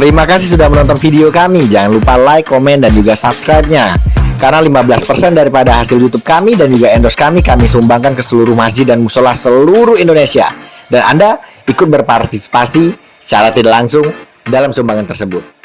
Terima kasih sudah menonton video kami. Jangan lupa like, komen, dan juga subscribe-nya. Karena 15% daripada hasil YouTube kami dan juga endorse kami sumbangkan ke seluruh masjid dan musola seluruh Indonesia. Dan Anda ikut berpartisipasi secara tidak langsung dalam sumbangan tersebut.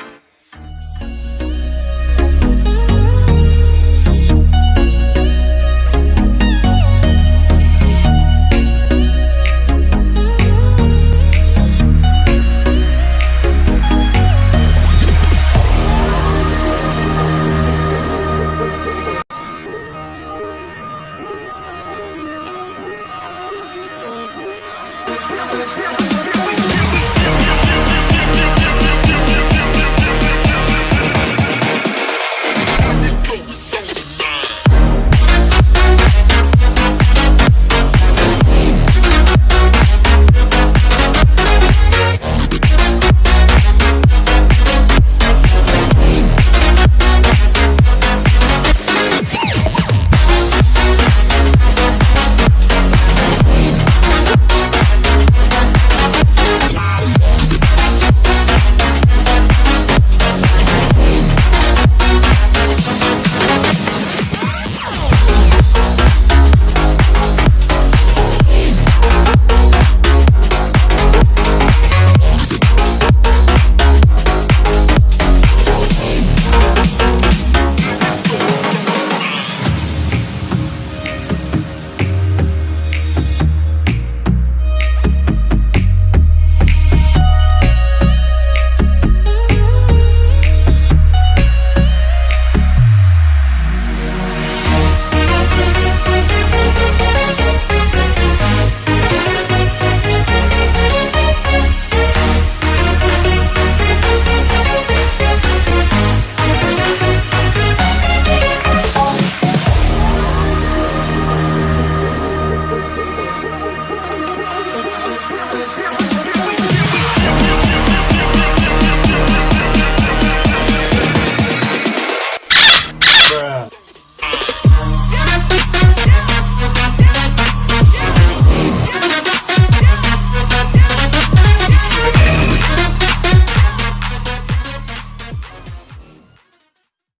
Yeah.